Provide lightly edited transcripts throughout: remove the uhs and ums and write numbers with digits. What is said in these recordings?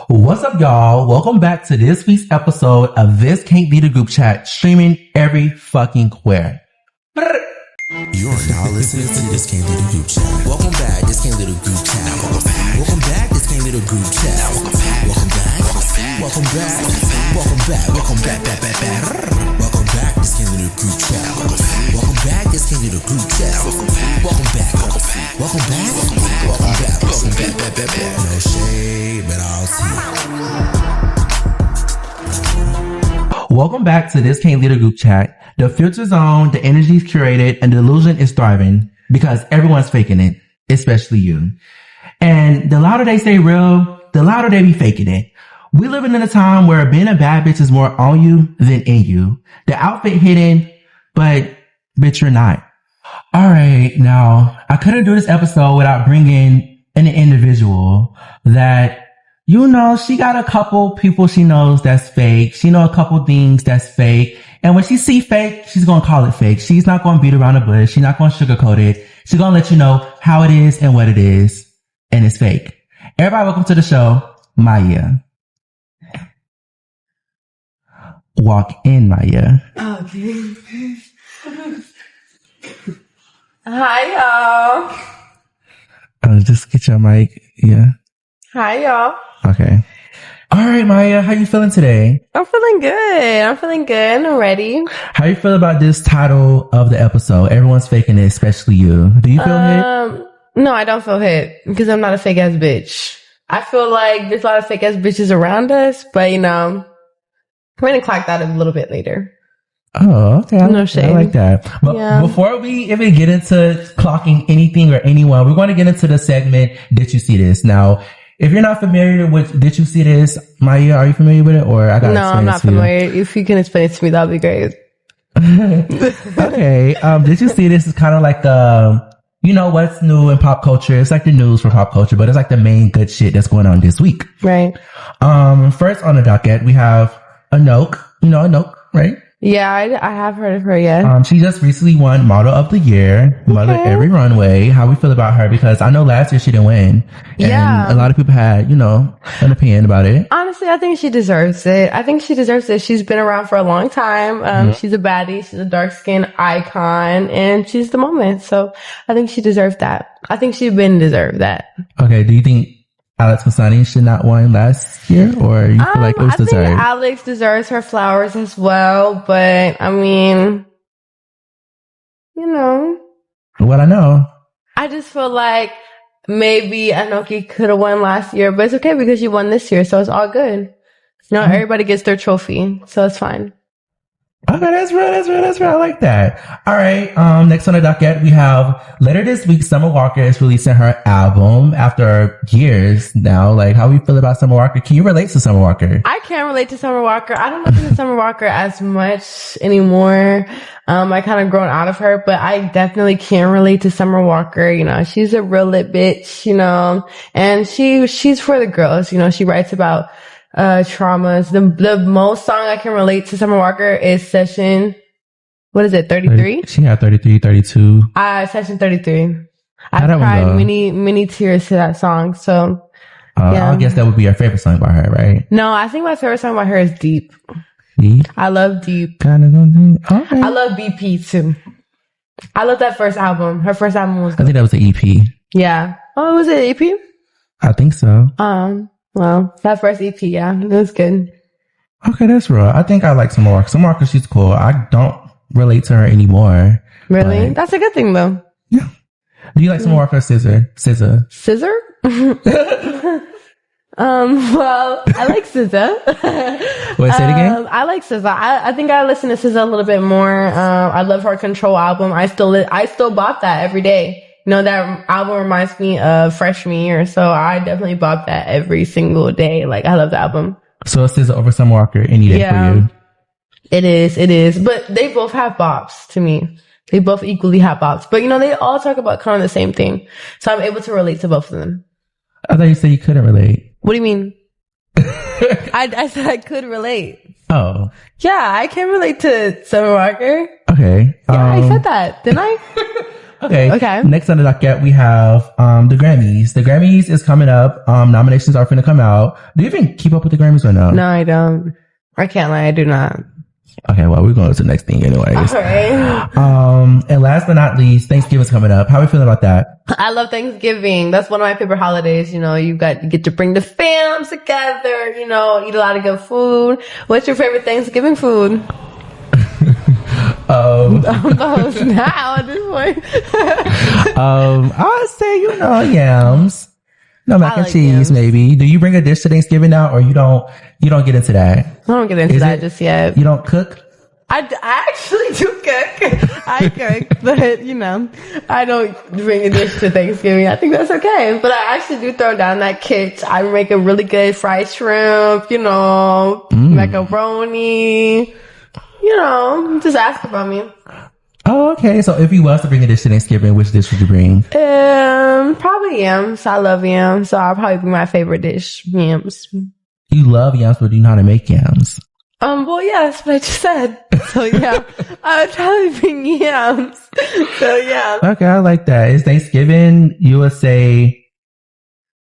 What's up, y'all? Welcome back to this week's episode of This Can't Be the Group Chat, streaming every fucking where. You are now listening to This Can't Be the Group Chat. Welcome back, This Can't Be the Group Chat. Welcome back, This Can't Be the Group Chat. Welcome back, welcome back, welcome back, welcome back, welcome back, welcome back, This Can't Be the Group Chat. Welcome back, This Can't Be the Group Chat. Welcome back, welcome back, welcome back, welcome back. No shade, but I'll see. Welcome back to This Can't Be the Group Chat. The filter's on, the energy's curated, and the illusion is thriving because everyone's faking it, especially you. And the louder they stay real, the louder they be faking it. We living in a time where being a bad bitch is more on you than in you. The outfit hidden, but bitch, you're not. All right, now I couldn't do this episode without bringing an individual that, you know, she got a couple people she knows that's fake. She know a couple things that's fake. And when she see fake, she's going to call it fake. She's not going to beat around the bush. She's not going to sugarcoat it. She's going to let you know how it is and what it is. And it's fake. Everybody, welcome to the show, Maya. Walk in, Maya. Okay. Hi, y'all. Just get your mic. Yeah. Hi, y'all. Okay. All right, Maya, how you feeling today? I'm feeling good. I'm ready. How you feel about this title of the episode? Everyone's faking it, especially you. Do you feel hit? No, I don't feel hit because I'm not a fake ass bitch. I feel like there's a lot of fake ass bitches around us, but you know, we're gonna clock that a little bit later. Oh, okay. No shade. I like that. But before we even get into clocking anything or anyone, we're going to get into the segment, Did You See This? Now, if you're not familiar with Did You See This, Maya, are you familiar with it? Or I gotta No, I'm not familiar. If you can explain it to me, that'd be great. Okay. Did You See This is kind of like you know, what's new in pop culture. It's like the news for pop culture, but it's like the main good shit that's going on this week. Right. First on the docket, we have Anoke. You know Anoke, right? Yeah, I have heard of her, yeah. She just recently won Model of the Year, Mother Every Runway. How we feel about her? Because I know last year she didn't win. Yeah. And a lot of people had, you know, an opinion about it. Honestly, I think she deserves it. She's been around for a long time. She's a baddie. She's a dark-skinned icon. And she's the moment. So I think she deserved that. I think she'd been deserved that. Okay. Do you think Alex Masani should not win last year, or you feel like it was deserved? I think Alex deserves her flowers as well, but I mean, you know. What I know. I just feel like maybe Anoki could have won last year, but it's okay because she won this year, so it's all good. You know, everybody gets their trophy, so it's fine. Okay, that's real. I like that. All right. Next on the docket, we have later this week, Summer Walker is releasing her album after years now. Like, how we feel about Summer Walker? Can you relate to Summer Walker? I can relate to Summer Walker. I don't listen to Summer Walker as much anymore. I kind of grown out of her, but I definitely can relate to Summer Walker. You know, she's a real lit bitch, you know, and she's for the girls. You know, she writes about traumas. The most song I can relate to Summer Walker is Session, what is it, 33? She had 33, 32. Session 33. I cried many tears to that song. So, yeah. I guess that would be your favorite song by her, right? No, I think my favorite song by her is Deep. Deep? I love Deep. Kind of something. Okay. I love BP too. I love that first album. Her first album was good. I think that was the EP. Yeah. Oh, was it EP? I think so. Well, that first EP, yeah, it was good. Okay, that's real. I think I like Summer Walker. Summer Walker, she's cool. I don't relate to her anymore. Really? That's a good thing, though. Yeah. Do you like Summer Walker or SZA? SZA? Well, I like SZA. Wait, say it again? I like SZA. I think I listen to SZA a little bit more. I love her Control album. I still bought that every day. You know, that album reminds me of freshman year, so I definitely bought that every single day. Like, I love the album. So it's SZA over Summer Walker any day for you? It is. But they both have bops to me. They both equally have bops. But, you know, they all talk about kind of the same thing. So I'm able to relate to both of them. I thought you said you couldn't relate. What do you mean? I said I could relate. Oh. Yeah, I can relate to Summer Walker. Okay. Yeah, I said that, didn't I? Okay. Next on the docket, we have the Grammys. The Grammys is coming up. Nominations are finna come out. Do you even keep up with the Grammys or no? No, I don't. I can't lie, I do not. Okay, well, we're going to the next thing anyways. All right. And last but not least, Thanksgiving's coming up. How are you feeling about that? I love Thanksgiving. That's one of my favorite holidays. You know, you get to bring the fam together, you know, eat a lot of good food. What's your favorite Thanksgiving food? I'm the host now at this point. I'd say, yams. No, mac and cheese, yams. Maybe. Do you bring a dish to Thanksgiving now, or you don't get into that? I don't get into that just yet. You don't cook? I actually do cook. I cook, but I don't bring a dish to Thanksgiving. I think that's okay. But I actually do throw down that kit. I make a really good fried shrimp, macaroni, just ask about me. Oh, okay. So if you was to bring a dish to Thanksgiving, which dish would you bring? Probably yams. I love yams. So I'll probably bring my favorite dish, yams. You love yams, but do you know how to make yams? Well, yeah, that's what I just said. So yeah, I would probably bring yams. So yeah. Okay, I like that. Is Thanksgiving, you would say,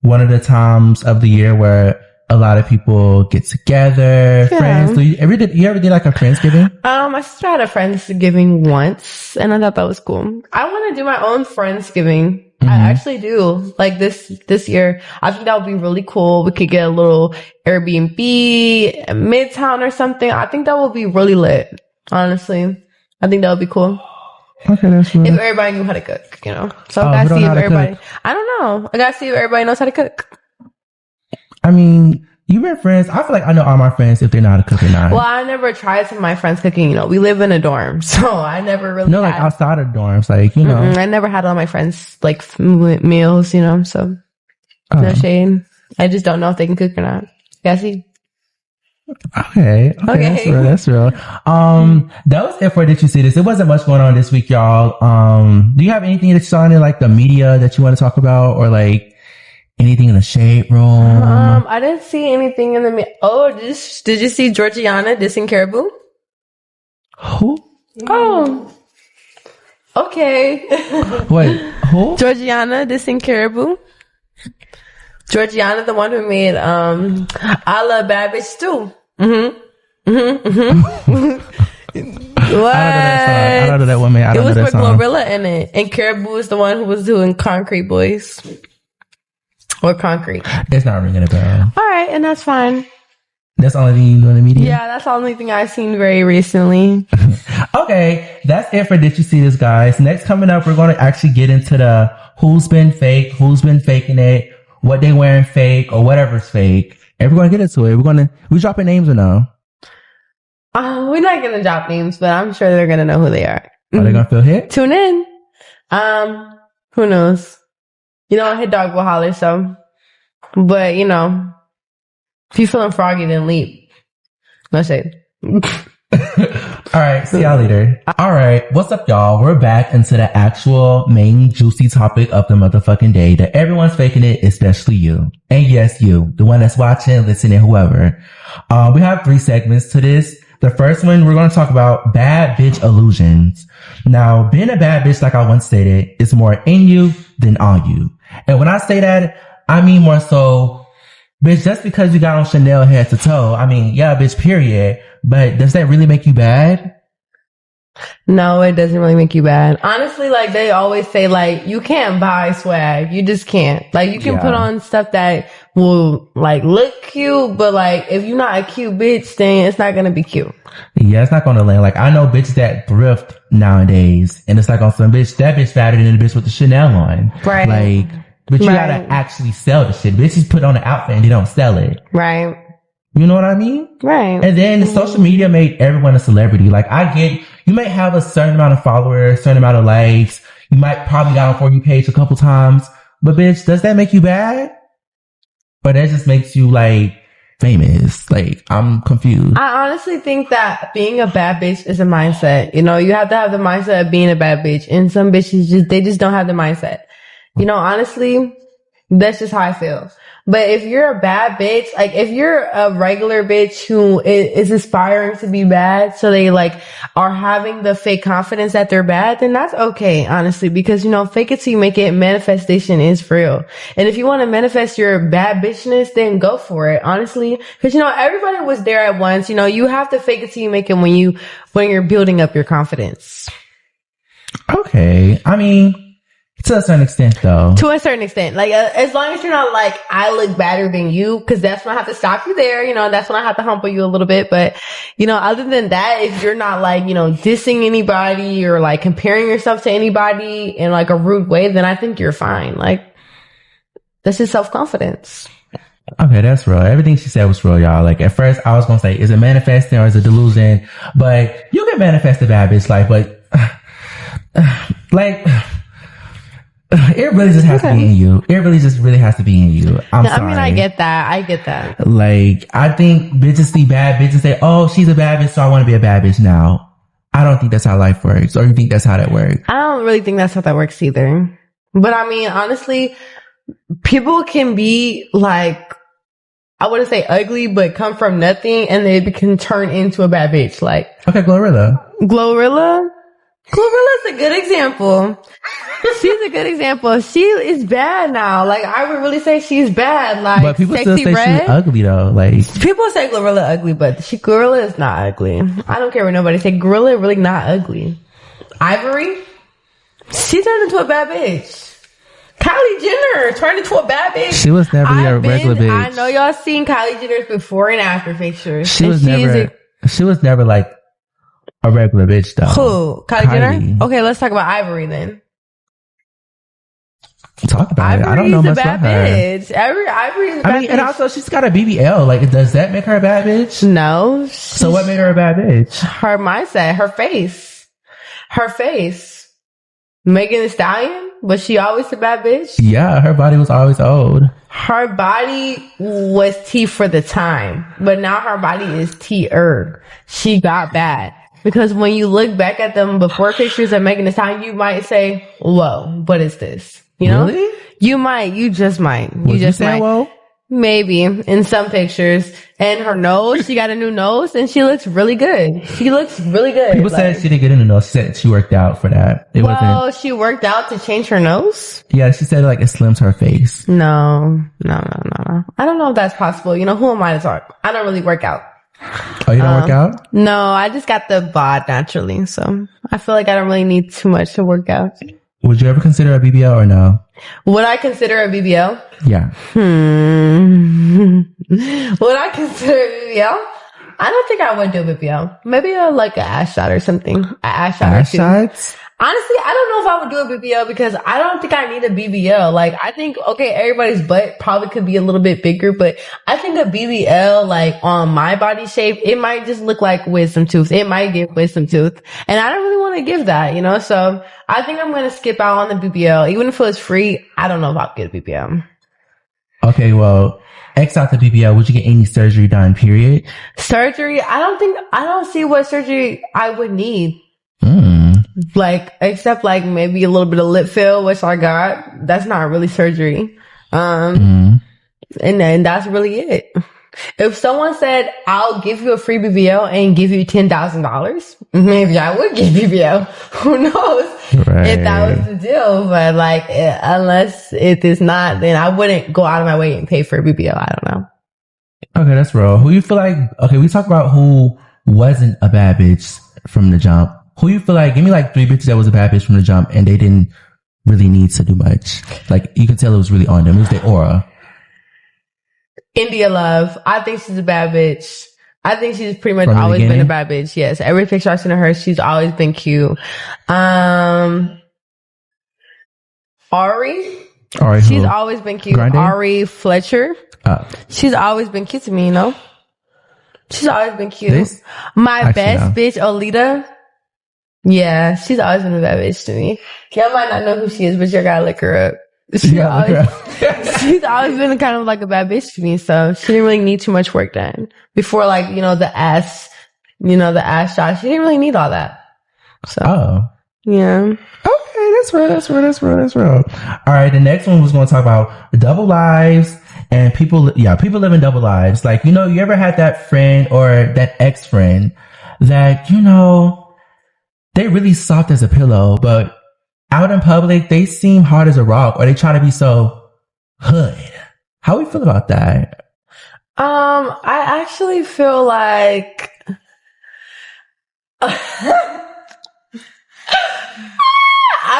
one of the times of the year where a lot of people get together, friends? You ever did like a Friendsgiving? My sister had a Friendsgiving once, and I thought that was cool. I want to do my own Friendsgiving. I actually do. Like this year, I think that would be really cool. We could get a little Airbnb, Midtown or something. I think that would be really lit. Honestly, I think that would be cool. Okay, that's right. If everybody knew how to cook, So I gotta see if everybody. I don't know. I gotta see if everybody knows how to cook. I mean, you've been friends. I feel like I know all my friends if they know how to cook or not. Well, I never tried some of my friends cooking. We live in a dorm, so I never really. No, like outside of dorms, like I never had all my friends like meals, so no shade. I just don't know if they can cook or not. Yeah, see. Okay. That's real. That was it for Did You See This? It wasn't much going on this week, y'all. Do you have anything that you saw in like the media that you want to talk about, or like anything in the shade room? I didn't see anything in the did you see Georgiana dissing Caribou? Who? Oh. Okay. Wait, who? Georgiana dissing Caribou. Georgiana, the one who made I Love Bad Bitch too. What? I don't know that woman. It was with Glorilla in it, and Caribou is the one who was doing Concrete Boys. Or Concrete. It's not ringing a bell. All right, and that's fine. That's the only thing you do in the media? Yeah, that's the only thing I've seen very recently. Okay, that's it for Did You See This, guys. Next coming up, we're going to actually get into the who's been fake, who's been faking it, what they wearing fake, or whatever's fake. And we're going to get into it. We dropping names or no? We're not going to drop names, but I'm sure they're going to know who they are. Are they going to feel hit? Tune in. Who knows? A hit dog will holler, so. But, if you feeling froggy, then leap. No shade. All right, see y'all later. All right, what's up, y'all? We're back into the actual main juicy topic of the motherfucking day that everyone's faking it, especially you. And yes, you, the one that's watching, listening, whoever. We have 3 segments to this. The first one, we're going to talk about bad bitch illusions. Now, being a bad bitch, like I once stated, is more in you than on you. And when I say that, I mean more so, bitch, just because you got on Chanel head to toe, I mean, yeah, bitch, period. But does that really make you bad? No, it doesn't really make you bad. Honestly, like they always say, like, you can't buy swag. You just can't. Like, you can put on stuff that will like look cute, but like if you're not a cute bitch, then it's not gonna be cute. Yeah, it's not gonna land. Like, I know bitches that thrift nowadays, and it's like on some bitch, that bitch fatter than the bitch with the Chanel on. Right. Like, but you gotta actually sell the shit. Bitches put on the outfit and they don't sell it. Right. You know what I mean? Right. And then social media made everyone a celebrity. Like, I get, you may have a certain amount of followers, certain amount of likes. You might probably got on For You page a couple times. But bitch, does that make you bad? Or that just makes you like famous? Like, I'm confused. I honestly think that being a bad bitch is a mindset. You know, you have to have the mindset of being a bad bitch. And some bitches they just don't have the mindset. You know, honestly, That's just how I feel. But if you're a bad bitch, like if you're a regular bitch who is aspiring to be bad, so they like are having the fake confidence that they're bad, then that's okay, honestly, because fake it till you make it. Manifestation is real. And if you want to manifest your bad bitchness, then go for it, honestly. Cause everybody was there at once. You have to fake it till you make it when you're building up your confidence. Okay. I mean, to a certain extent, though. To a certain extent. Like, as long as you're not like, I look better than you, because that's when I have to stop you there. That's when I have to humble you a little bit. But, other than that, if you're not like, dissing anybody or like comparing yourself to anybody in like a rude way, then I think you're fine. Like, this is self-confidence. Okay, that's real. Everything she said was real, y'all. Like, at first, I was gonna say, is it manifesting or is it delusion? But you can manifest a bad bitch life, but, like, it really just has to be in you. It really just has to be in you. I'm sorry. I mean, I get that. Like, I think bitches see bad bitches say, oh, she's a bad bitch, so I want to be a bad bitch now. I don't think that's how life works. Or you think that's how that works? I don't really think that's how that works either. But I mean, honestly, people can be like, I wouldn't say ugly, but come from nothing and they can turn into a bad bitch. Like, okay, Glorilla. Glorilla's a good example. She's a good example. She is bad now. Like, I would really say she's bad. Like, but people Sexy still say Red, she's ugly though. Like, people say Glorilla ugly, but Glorilla is not ugly. I don't care what nobody say. Glorilla really not ugly. Ivory, she turned into a bad bitch. Kylie Jenner turned into a bad bitch. She was never a regular bitch. I know y'all seen Kylie Jenner's before and after pictures. She was never like a regular bitch though. Who? Kylie Jenner? Okay, let's talk about Ivory then. Talk about it. I don't know much about her. Bitch. Ivory is a bad bitch. And also she's got a BBL. Like, does that make her a bad bitch? No. So what made her a bad bitch? Her mindset, her face. Megan Thee Stallion, was she always a bad bitch? Yeah, her body was always old. Her body was T for the time, but now her body is T-er. She got bad. Because when you look back at them before pictures of Megan Thee Stallion, you might say, whoa, what is this? Really? You just might. You just might. Whoa? Maybe in some pictures. And her nose, she got a new nose and she looks really good. People said she didn't get a new nose. She said she worked out for that. She worked out to change her nose? Yeah, she said like it slims her face. No. I don't know if that's possible. Who am I to talk? I don't really work out. Oh, you don't work out? No, I just got the bod naturally. So I feel like I don't really need too much to work out. Would you ever consider a BBL or no? Would I consider a BBL? Yeah. Would I consider a BBL? I don't think I would do a BBL. Maybe like an ass shot or something. An ass shot or two. Shots? Honestly, I don't know if I would do a BBL because I don't think I need a BBL. Like, I think, okay, everybody's butt probably could be a little bit bigger, but I think a BBL, like, on my body shape, it might just look like wisdom tooth. It might give wisdom tooth. And I don't really want to give that, So I think I'm going to skip out on the BBL. Even if it was free, I don't know if I'll get a BBL. Okay, well, X out the BBL. Would you get any surgery done, period? Surgery? I don't see what surgery I would need. Like, except like maybe a little bit of lip fill, which I got. That's not really surgery. And then that's really it. If someone said, I'll give you a free BBL and give you $10,000, maybe I would get BBL. Who knows if that was the deal. But like, unless it is not, then I wouldn't go out of my way and pay for a BBL. I don't know. Okay, that's real. Who you feel like, okay, we talk about who wasn't a bad bitch from the jump. Who you feel like, give me like 3 bitches that was a bad bitch from the jump and they didn't really need to do much. Like, you can tell it was really on them. It was their aura. India Love. I think she's a bad bitch. I think she's pretty much always been a bad bitch. Yes. Every picture I've seen of her, she's always been cute. Ari. She's always been cute. Grinding? Ari Fletcher. She's always been cute to me, She's always been cute. My best bitch, Olita. Yeah, she's always been a bad bitch to me. Y'all might not know who she is, but you gotta look her up. She's always been kind of like a bad bitch to me, so she didn't really need too much work done. Before, like, the ass shot, she didn't really need all that. So, yeah. Okay. That's real. All right, the next one was going to talk about double lives and people living double lives. Like, you ever had that friend or that ex-friend that, they really soft as a pillow, but out in public, they seem hard as a rock, or they try to be so hood. How do we feel about that? I actually feel like I've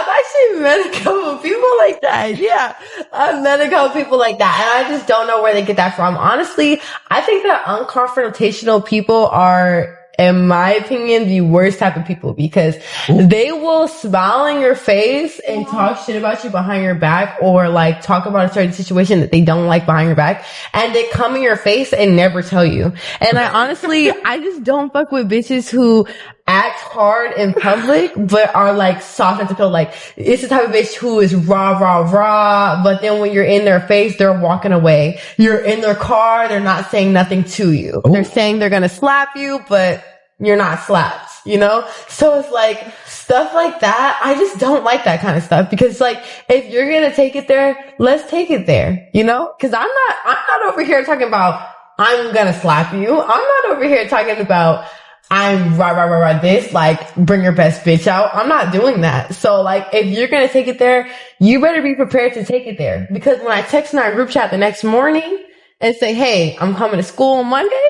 actually met a couple of people like that. Yeah, I've met a couple of people like that, and I just don't know where they get that from. Honestly, I think that unconfrontational people are, in my opinion, the worst type of people, because they will smile in your face and talk shit about you behind your back, or like talk about a certain situation that they don't like behind your back, and they come in your face and never tell you. And I just don't fuck with bitches who act hard in public but are like soft as a pillow. Like, it's the type of bitch who is rah, but then when you're in their face, they're walking away. You're in their car, they're not saying nothing to you. They're saying they're gonna slap you, but you're not slapped, So it's like stuff like that. I just don't like that kind of stuff, because like, if you're gonna take it there, let's take it there, cause I'm not over here talking about I'm gonna slap you. I'm not over here talking about I'm rah this, like, bring your best bitch out. I'm not doing that. So like, if you're gonna take it there, you better be prepared to take it there. Because when I text in our group chat the next morning and say, hey, I'm coming to school on Monday,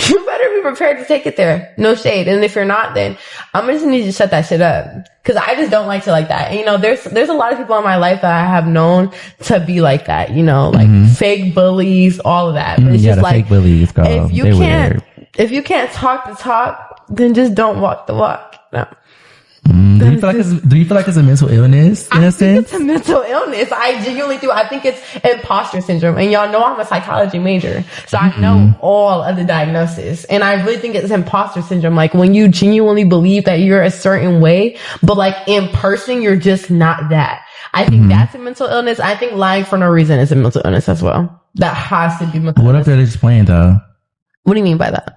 you better be prepared to take it there. No shade. And if you're not, then I'm just need to shut that shit up. Cause I just don't like shit like that. And, there's a lot of people in my life that I have known to be like that, like fake bullies, all of that. But it's just like, fake bullies, if you can't talk the talk, then just don't walk the walk. No. Do you feel like it's a mental illness in a sense? I think it's a mental illness. I genuinely do. I think it's imposter syndrome. And y'all know I'm a psychology major, so I know all of the diagnoses. And I really think it's imposter syndrome. Like, when you genuinely believe that you're a certain way, but like in person, you're just not that. I think that's a mental illness. I think lying for no reason is a mental illness as well. That has to be mental illness. What if they're just playing though? What do you mean by that?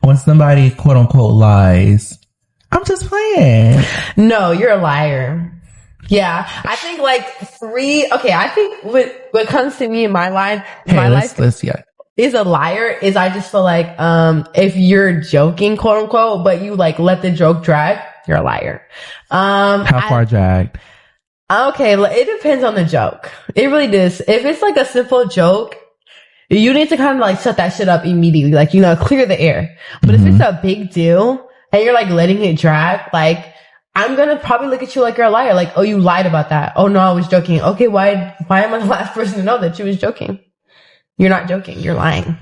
When somebody quote unquote lies, I'm just playing. No, you're a liar. Yeah. I think like I think what comes to me in my life is a liar is I just feel like, if you're joking, quote unquote, but you like let the joke drag, you're a liar. How far dragged? Okay. It depends on the joke. It really does. If it's like a simple joke, you need to kind of like shut that shit up immediately. Like, clear the air. But if it's a big deal and you're like letting it drag, like, I'm gonna probably look at you like you're a liar. Like, oh, you lied about that. Oh no, I was joking. Okay, why am I the last person to know that you was joking? You're not joking. You're lying.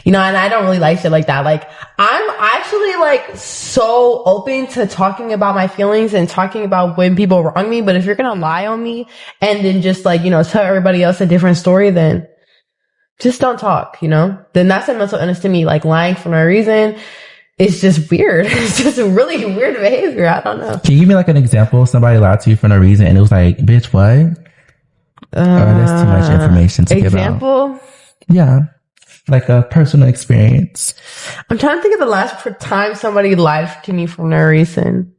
And I don't really like shit like that. Like, I'm actually like so open to talking about my feelings and talking about when people wrong me. But if you're gonna lie on me and then just like, tell everybody else a different story, then just don't talk, then that's a mental illness to me. Like, lying for no reason. It's just weird. It's just a really weird behavior. I don't know. Can you give me like an example? Somebody lied to you for no reason and it was like, bitch, what? That's too much information to give out. Example? Yeah. Like a personal experience. I'm trying to think of the last time somebody lied to me for no reason.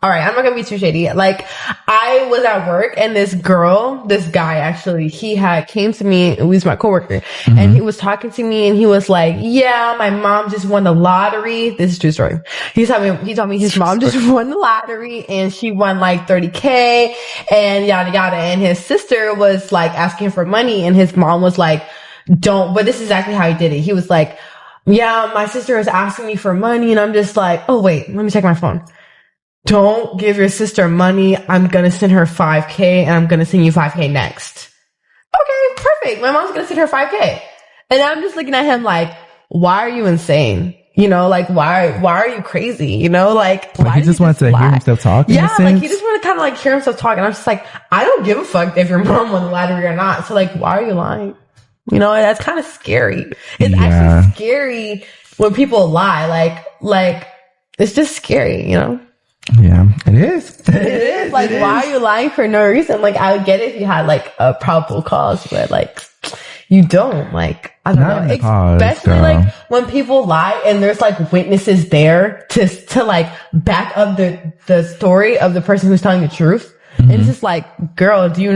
All right, I'm not gonna be too shady. Like, I was at work and this guy actually, he came to me, he was my coworker, and he was talking to me and he was like, yeah, my mom just won the lottery. This is a true story. He told me his mom just won the lottery and she won like 30K and yada yada. And his sister was like asking for money and his mom was like, but this is exactly how he did it. He was like, yeah, my sister is asking me for money. And I'm just like, oh wait, let me check my phone. Don't give your sister money. I'm going to send her 5K and I'm going to send you 5K next. Okay, perfect. My mom's going to send her 5K. And I'm just looking at him like, why are you insane? Like, why are you crazy? Like he just wanted to hear himself talk. Yeah, like he just wanted to kind of like hear himself talk. And I'm just like, I don't give a fuck if your mom won the lottery or not. So like, why are you lying? That's kind of scary. It's actually scary when people lie. Like, it's just scary, Yeah, it is. It is. Like, why are you lying for no reason? Like, I would get it if you had like a probable cause, but like, you don't, like, I don't Not know. in the cause, Especially girl. like when people lie and there's like witnesses there to like back up the story of the person who's telling the truth. And it's just like, girl, are you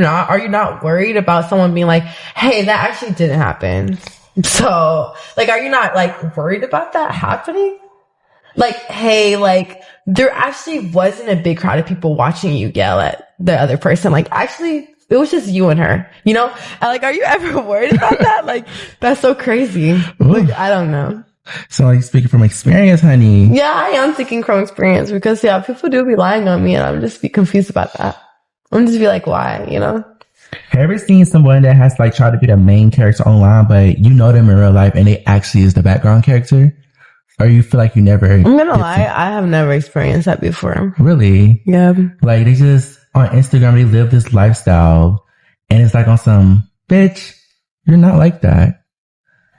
not worried about someone being like, hey, that actually didn't happen? So, like, are you not like worried about that happening? Like, hey, like, there actually wasn't a big crowd of people watching you yell at the other person. Like, actually, it was just you and her, you know? And like, are you ever worried about that? Like, that's so crazy. Like, I don't know. So, like, speaking from experience, honey. Yeah, I am speaking from experience because, yeah, people do be lying on me and I'm just be confused about that. I'm just be like, why, you know? Have you ever seen someone that has, like, tried to be the main character online, but you know them in real life and they actually is the background character? Or you feel like you never... I'm gonna lie, I have never experienced that before. Really? Yeah. Like, they just, on Instagram, they live this lifestyle, and it's like on some, bitch, you're not like that.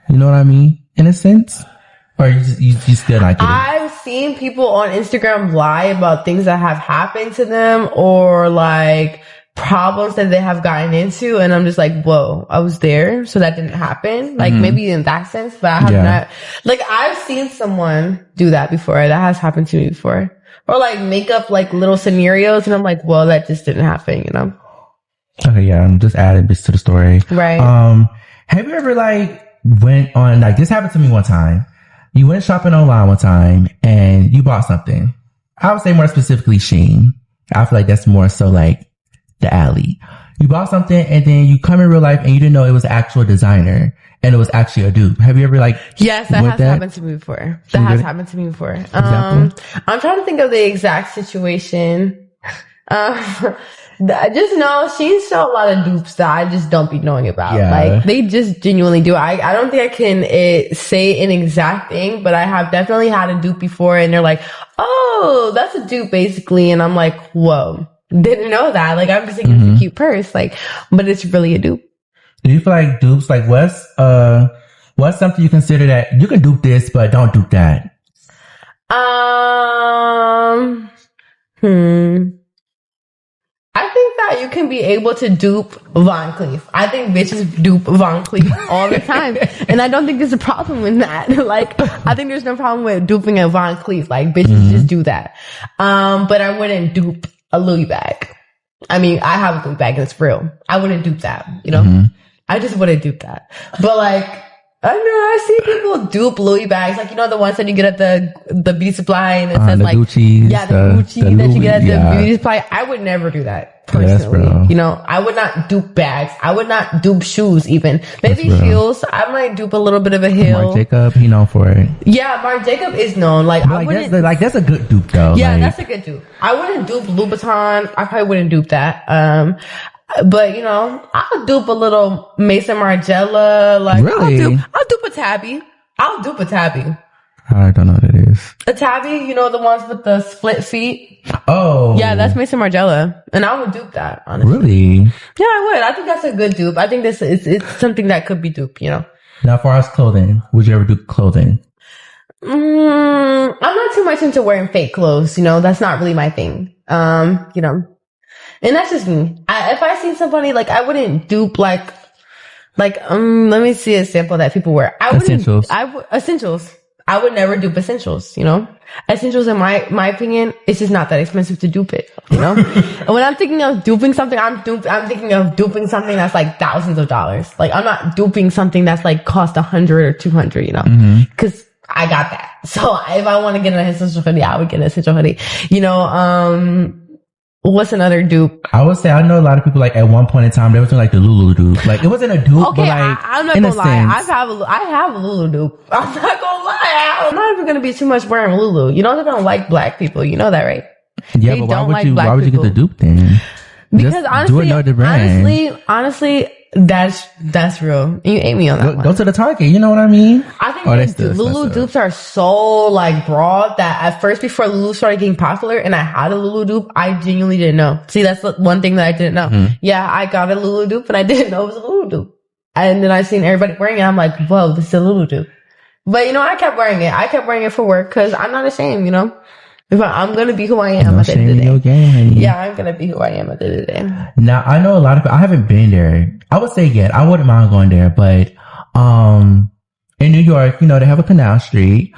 You know what I mean? In a sense? Or you still not get it? I've seen people on Instagram lie about things that have happened to them or like problems that they have gotten into, and I'm just like, whoa, I was there, so that didn't happen. Like maybe in that sense, but I have not. Like, I've seen someone do that before. That has happened to me before. Or like make up like little scenarios, and I'm like, well, that just didn't happen, you know? Okay, yeah, I'm just adding bits to the story. Right. Have you ever like went on, like, this happened to me one time. You went shopping online one time and you bought something. I would say more specifically Shein. I feel like that's more so like the alley. You bought something and then you come in real life and you didn't know it was an actual designer and it was actually a dupe. Have you ever like... Yes, that has happened to me before. That has happened to me before. I'm trying to think of the exact situation. Just know she's shown a lot of dupes that I just don't be knowing about. Yeah. Like, they just genuinely do. I don't think I can say an exact thing, but I have definitely had a dupe before, and they're like, oh, that's a dupe basically. And I'm like, whoa, didn't know that. Like, I'm just thinking it's a cute purse, like, but it's really a dupe. Do you feel like dupes, like, what's something you consider that you can dupe this, but don't dupe that? I think that you can be able to dupe Von Cleef. I think bitches dupe Von Cleef all the time. And I don't think there's a problem with that. Like, I think there's no problem with duping a Von Cleef. Like, bitches just do that. But I wouldn't dupe a Louis bag. I mean, I have a Louis bag and it's real. I wouldn't dupe that, you know? I just wouldn't dupe that. But like, I know, I see people dupe Louis bags, like, you know, the ones that you get at the beauty supply, and it says like, Gucci's, yeah, the Gucci the that you Louis, get at the beauty supply. I would never do that personally. Yeah, you know, I would not dupe bags. I would not dupe shoes even. Maybe heels. I might dupe a little bit of a heel. Marc Jacob, he known for it. Yeah, Marc Jacob is known. Like, I wouldn't. That's a good dupe though. Yeah, like, that's a good dupe. I wouldn't dupe Louboutin. I probably wouldn't dupe that. But you know, I'll dupe a little Mason Margiela. Like, really? I'll dupe a tabby. I'll dupe a tabby. I don't know what that is. A tabby, you know, the ones with the split feet. Oh, yeah, that's Mason Margiela, and I would dupe that. Honestly, really? Yeah, I would. I think that's a good dupe. I think this is it's something that could be dupe. You know. Now, as far as clothing, would you ever do clothing? I'm not too much into wearing fake clothes. You know, that's not really my thing. You know. And that's just me. If I see somebody, like, I wouldn't dupe, like, let me see a sample that people wear. Essentials. Essentials. I would never dupe essentials, you know? Essentials, in my opinion, it's just not that expensive to dupe it, you know? And when I'm thinking of duping something, I'm thinking of duping something that's like thousands of dollars. Like, I'm not duping something that's like cost 100 or 200, you know? Cause I got that. So if I want to get an essential hoodie, I would get an essential hoodie. You know, what's another dupe? I would say I know a lot of people, like, at one point in time they was doing like the Lulu dupe. Like, it wasn't a dupe, okay, but like, I'm not gonna lie. I have a Lulu dupe. I'm not gonna lie. I'm not even gonna be too much wearing Lulu. You know, they don't like black people. You know that, right? Yeah, they but don't why would you get the dupe then? Because Just honestly, that's real. You ate me on that one. Go to the Target. You know what I mean? I think Lulu dupes are so like broad that at first, before Lulu started getting popular and I had a Lulu dupe, I genuinely didn't know. See, that's the one thing that I didn't know. Yeah, I got a Lulu dupe and I didn't know it was a Lulu dupe. And then I seen everybody wearing it. I'm like, whoa, this is a Lulu dupe. But you know, I kept wearing it. I kept wearing it for work because I'm not ashamed, you know? I'm gonna be who I am No at the end shame of in the your day. game, honey. Yeah, I'm gonna be who I am at the end of the day. Now, I know a lot of people, I haven't been there. I would say yet. I wouldn't mind going there, but, in New York, you know, they have a canal street.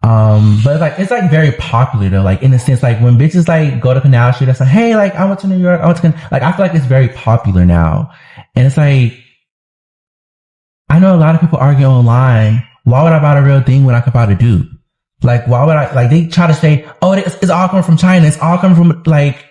But it's like very popular though, like in a sense, like when bitches like go to Canal Street, it's like, hey, like I went to New York, like I feel like it's very popular now. And it's like, I know a lot of people argue online, why would I buy the real thing when I could buy the dupe? Like, why would I, like they try to say, oh, it's all coming from China, it's all coming from, like,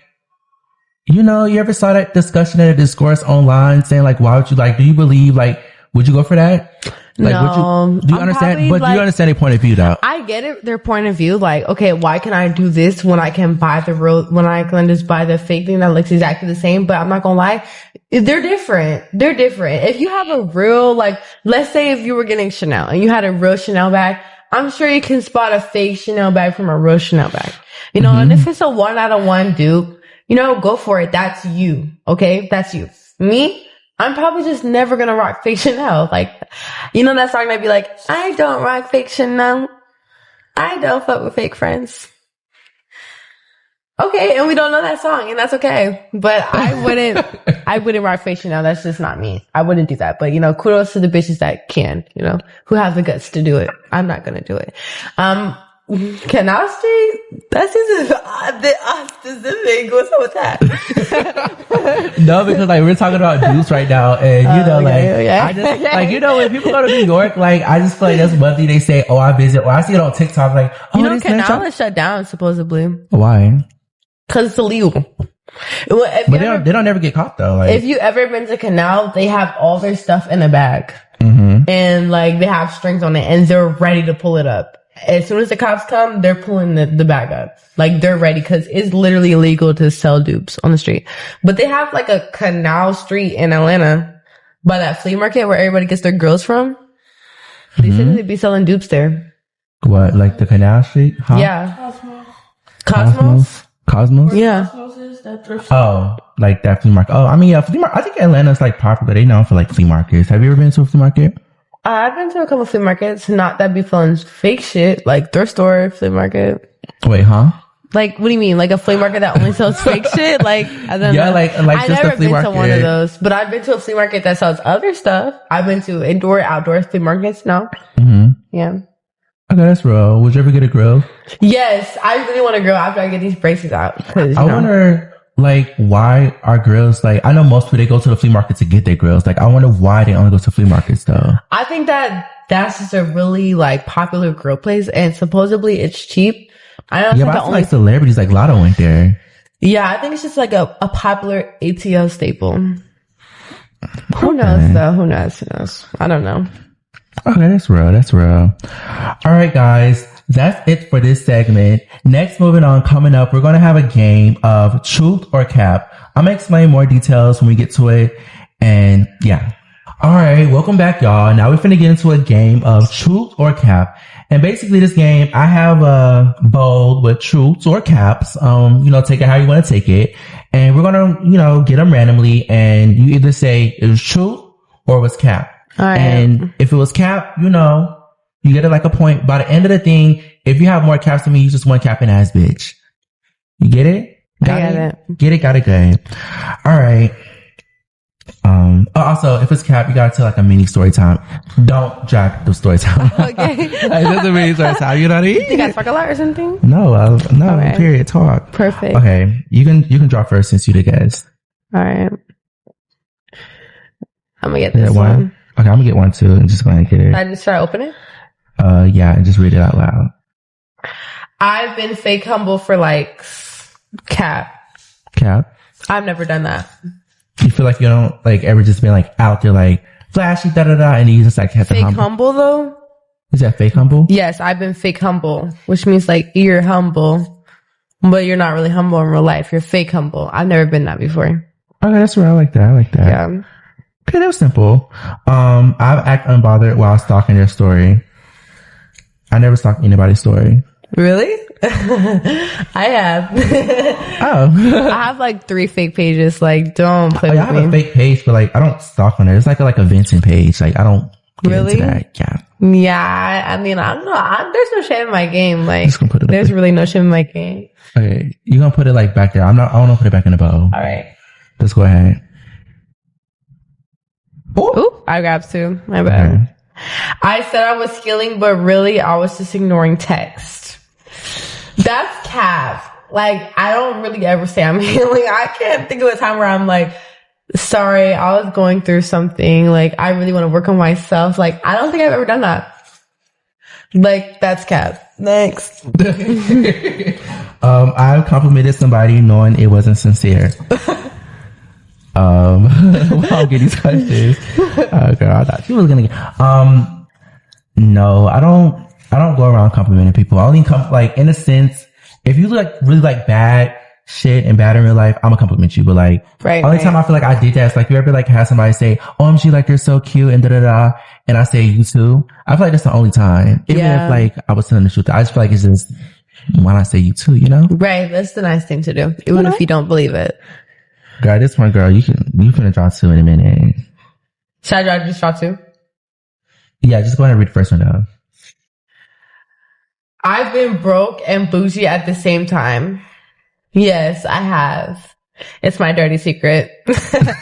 you know, you ever saw that discussion and a discourse online saying like, why would you, like, do you believe, like, would you go for that? Like, no, do you understand? But like, do you understand their point of view though? I get it, their point of view. Like, okay, why can I do this when I can buy the real, when I can just buy the fake thing that looks exactly the same? But I'm not gonna lie, they're different. They're different. If you have a real, like, let's say if you were getting Chanel and you had a real Chanel bag, I'm sure you can spot a fake Chanel bag from a real Chanel bag. You know, and if it's a 1 out of 1 dupe, you know, go for it. That's you. Okay? That's you. Me? I'm probably just never gonna rock fake Chanel. Like, you know that song that'd be like, I don't rock fake Chanel. I don't fuck with fake friends. Okay, and we don't know that song, and that's okay. But I wouldn't rock fake Chanel. That's just not me. I wouldn't do that. But, you know, kudos to the bitches that can, you know, who have the guts to do it. I'm not gonna do it. Canal Street? That seems a bit specific. What's up with that? No, because like we're talking about dupes right now, and you know, I just like, you know, when people go to New York, like I just feel like that's one thing they say. Oh, I visit. Or I see it on TikTok, like, oh, you know, Canal is shut down supposedly. Why? Because it's illegal. But they don't ever get caught though. Like, if you ever been to Canal, they have all their stuff in a bag, and like they have strings on it, and they're ready to pull it up. As soon as the cops come, they're pulling the bag up. Like, they're ready, because it's literally illegal to sell dupes on the street. But they have like a Canal Street in Atlanta by that flea market where everybody gets their girls from. They said they'd be selling dupes there. What, like the Canal Street? Huh? Yeah. Cosmos? Yeah. Oh, like that flea market. Oh, I mean, yeah, flea market. I think Atlanta's like popular. They known for like flea markets. Have you ever been to a flea market? I've been to a couple flea markets, not that be selling fake shit, like thrift store, flea market. Wait, huh? Like, what do you mean? Like a flea market that only sells fake shit? Like, I don't know. Like I've just never a flea been market. to one of those, but I've been to a flea market that sells other stuff. I've been to indoor, outdoor flea markets now. Yeah. Okay, that's real. Would you ever get a grill? Yes, I really want to grill after I get these braces out. I wonder, like, why are grills, like, I know most people, they go to the flea market to get their grills. Like, I wonder why they only go to flea markets though. I think that that's just a really like popular grill place, and supposedly it's cheap. I don't but I feel like celebrities like Lotto went there. Yeah, I think it's just like a popular ATL staple. Who knows though? Who knows? I don't know. Okay, that's real. All right, guys. That's it for this segment. Next, moving on, coming up, we're going to have a game of truth or cap. I'm going to explain more details when we get to it. And yeah. All right. Welcome back, y'all. Now we're finna get into a game of truth or cap. And basically this game, I have a bowl with truths or caps. Take it how you want to take it. And we're going to, get them randomly. And you either say it was truth or it was cap. All right. And if it was cap, you get it like a point. By the end of the thing, if you have more caps than me, you just one capping ass bitch. You get it? Got it. Get it, got it, good. All right. Also, if it's cap, you gotta tell like a mini story time. Don't drag the story time. Okay. Like, that's a mini story time. You know what I mean? You gotta talk a lot or something? No, right. Period. Talk. Perfect. Okay. You can draw first since you the guest. All right. I'm gonna get this one. Okay, I'm gonna get one too and just go ahead and get it. I just try to open it? Yeah, and just read it out loud. I've been fake humble for like cap. I've never done that. You feel like you don't like ever just been like out there like flashy and you just like have to fake humble though? Is that fake humble? Yes, I've been fake humble, which means like you're humble, but you're not really humble in real life. You're fake humble. I've never been that before. Okay, that's right. I like that. Yeah. Okay, that was simple. I've act unbothered while stalking their story. I never stalked anybody's story. Really? I have. Oh. I have like 3 fake pages. Like, don't play with me. I have a fake page, but like I don't stalk on there. It's like a Vincent page. Like I don't get into that. Yeah. Yeah, I mean, I don't know. There's no shame in my game. Like, Just gonna put it up there's there. really no shame in my game. Okay, you're gonna put it like back there. I want to put it back in the bow. All right. Let's go ahead. Ooh, I grabbed two. My bad. Okay. I said I was healing, but really I was just ignoring text. That's cap. Like, I don't really ever say I'm healing. I can't think of a time where I'm like, sorry, I was going through something. Like, I really want to work on myself. Like, I don't think I've ever done that. Like, that's cap. Next. I complimented somebody knowing it wasn't sincere. I'll get these questions. Girl, I thought she was gonna get. No, I don't go around complimenting people. I only like, in a sense, if you like really like bad shit and bad in real life, I'm gonna compliment you. But like, only time I feel like I did that is like, you ever like have somebody say, "OMG, like you're so cute," and da da da, and I say, "You too." I feel like that's the only time. Even if like I was telling the truth, I just feel like it's just, why not say you too? You know? Right. That's the nice thing to do, even if you don't believe it. Girl, this one, girl, you finna draw two in a minute. Should I just draw two? Yeah, just go ahead and read the first one down. I've been broke and bougie at the same time. Yes, I have. It's my dirty secret. Okay.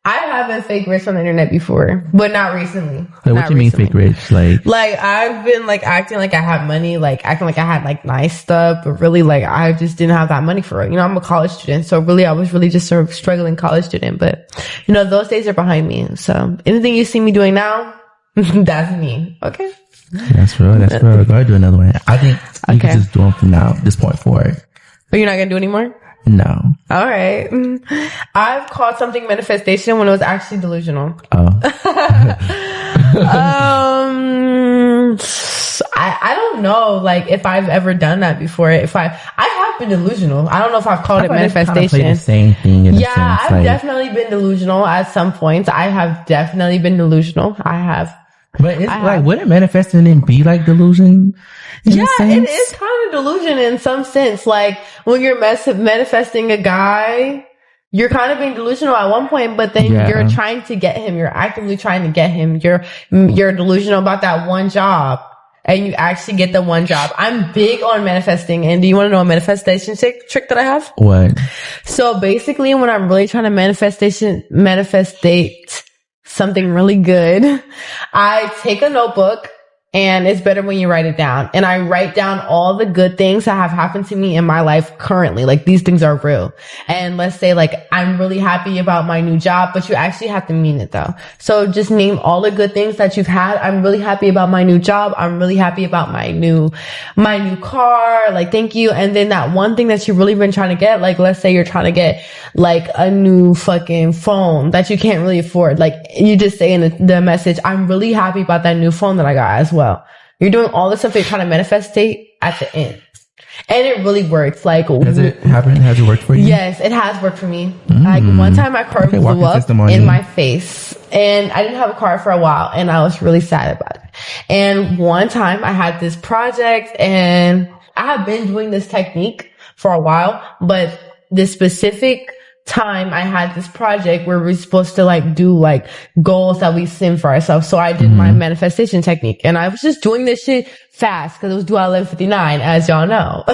I haven't fake rich on the internet before, but not recently. Like, what you mean fake rich? Like, I've been like acting like I had money, like acting like I had like nice stuff, but really like I just didn't have that money for it. You know, I'm a college student, so really I was really just sort of struggling college student, but you know, those days are behind me. So anything you see me doing now, that's me. Okay. That's real. Go ahead, do another one. I think you can just do them from this point forward. But you're not gonna do any more? No. All right. I've called something manifestation when it was actually delusional. Oh. I don't know, like, if I've ever done that before. I have been delusional. I don't know if I've called it manifestation. Kind of the same thing in a sense. I've definitely been delusional at some points. I have definitely been delusional. I have. But it's like, wouldn't manifesting then be like delusion? Yeah, it is kind of delusion in some sense. Like, when you're manifesting a guy, you're kind of being delusional at one point, but then you're trying to get him. You're actively trying to get him. You're delusional about that one job, and you actually get the one job. I'm big on manifesting. And do you want to know a manifestation trick that I have? What? So basically, when I'm really trying to manifestate something really good, I take a notebook, and it's better when you write it down. And I write down all the good things that have happened to me in my life currently. Like, these things are real. And let's say, like, I'm really happy about my new job, but you actually have to mean it though. So just name all the good things that you've had. I'm really happy about my new job. I'm really happy about my new car. Like, thank you. And then that one thing that you've really been trying to get, like, let's say you're trying to get like a new fucking phone that you can't really afford. Like, you just say in the message, I'm really happy about that new phone that I got as well. You're doing all the stuff that you're trying to manifestate at the end. And it really works. Like, has it happened? Has it worked for you? Yes, it has worked for me. Like, one time my car blew up in my face, and I didn't have a car for a while, and I was really sad about it. And one time I had this project, and I have been doing this technique for a while, but this specific time I had this project where we're supposed to like do like goals that we set for ourselves. So I did my manifestation technique, and I was just doing this shit fast because it was due at 11:59, as y'all know.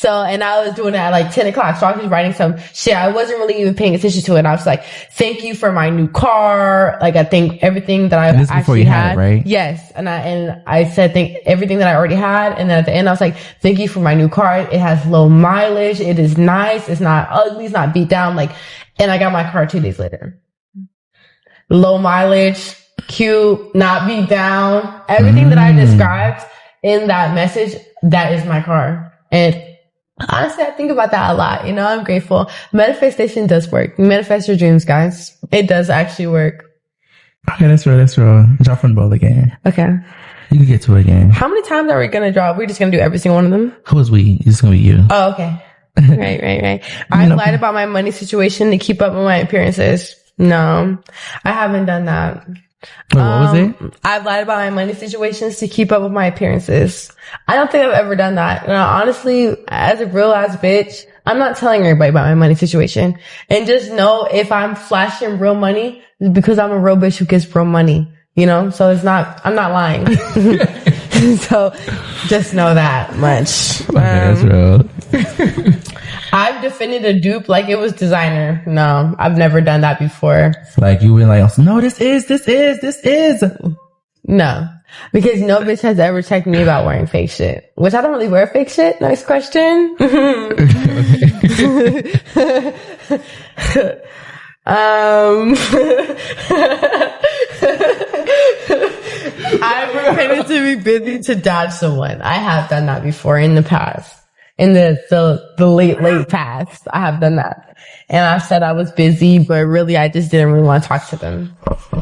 And I was doing it at like 10 o'clock. So I was just writing some shit. I wasn't really even paying attention to it. And I was like, thank you for my new car. Like, I think everything that I actually had, right? Yes. And I said, thank everything that I already had. And then at the end, I was like, thank you for my new car. It has low mileage. It is nice. It's not ugly. It's not beat down. Like, and I got my car 2 days later. Low mileage, cute, not beat down. Everything that I described in that message, that is my car. And honestly, I think about that a lot. You know, I'm grateful. Manifestation does work. Manifest your dreams, guys. It does actually work. Okay, that's real. Draw from the bowl again. Okay. You can get to it again. How many times are we going to draw? We're just going to do every single one of them? Who is we? It's just going to be you. Oh, okay. Right. I lied about my money situation to keep up with my appearances. No, I haven't done that. Wait, what was it? I've lied about my money situations to keep up with my appearances. I don't think I've ever done that. And honestly, as a real ass bitch, I'm not telling everybody about my money situation. And just know, if I'm flashing real money, it's because I'm a real bitch who gets real money. you know? So I'm not lying. So just know that much. Okay, that's real. I've defended a dupe like it was designer. No, I've never done that before. Like you were like, no, this is. No, because no bitch has ever checked me about wearing fake shit, which I don't really wear fake shit. Next question. I pretended to be busy to dodge someone. I have done that before in the past. In the late past, I have done that. And I said I was busy, but really I just didn't really want to talk to them.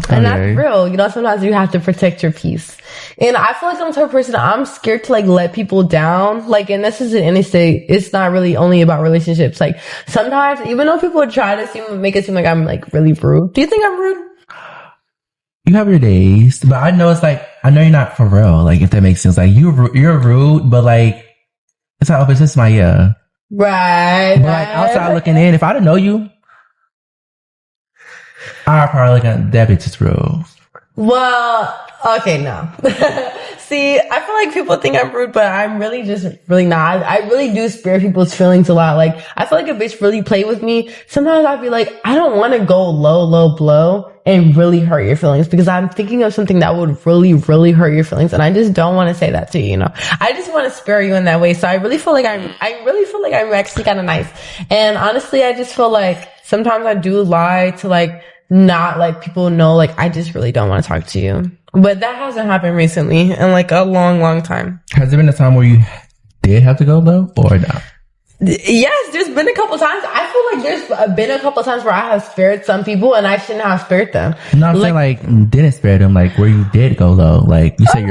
And that's real. You know, sometimes you have to protect your peace. And I feel like I'm the type of person, I'm scared to like let people down. Like, and this isn't anything, it's not really only about relationships. Like sometimes, even though people try to make it seem like I'm like really rude. Do you think I'm rude? You have your days, but I know it's like, I know you're not for real. Like, if that makes sense. Like, you're rude, but like, it's like, oh, it's just my, Right. But like, outside looking in, if I didn't know you, I'd probably look at that bitch is real. Well, okay, no. See, I feel like people think I'm rude, but I'm really just really not. I really do spare people's feelings a lot. Like, I feel like a bitch really play with me. Sometimes I'd be like, I don't want to go low blow and really hurt your feelings because I'm thinking of something that would really, really hurt your feelings. And I just don't want to say that to you, you know. I just want to spare you in that way. So I really feel like I'm actually kind of nice. And honestly, I just feel like sometimes I do lie to like, not like people know, like I just really don't want to talk to you. But that hasn't happened recently in like a long time. Has there been a time where you did have to go low or not? Yes, there's been a couple times. I feel like there's been a couple times where I have spared some people and I shouldn't have spared them. No, I'm saying like didn't spare them, like where you did go low. Like you said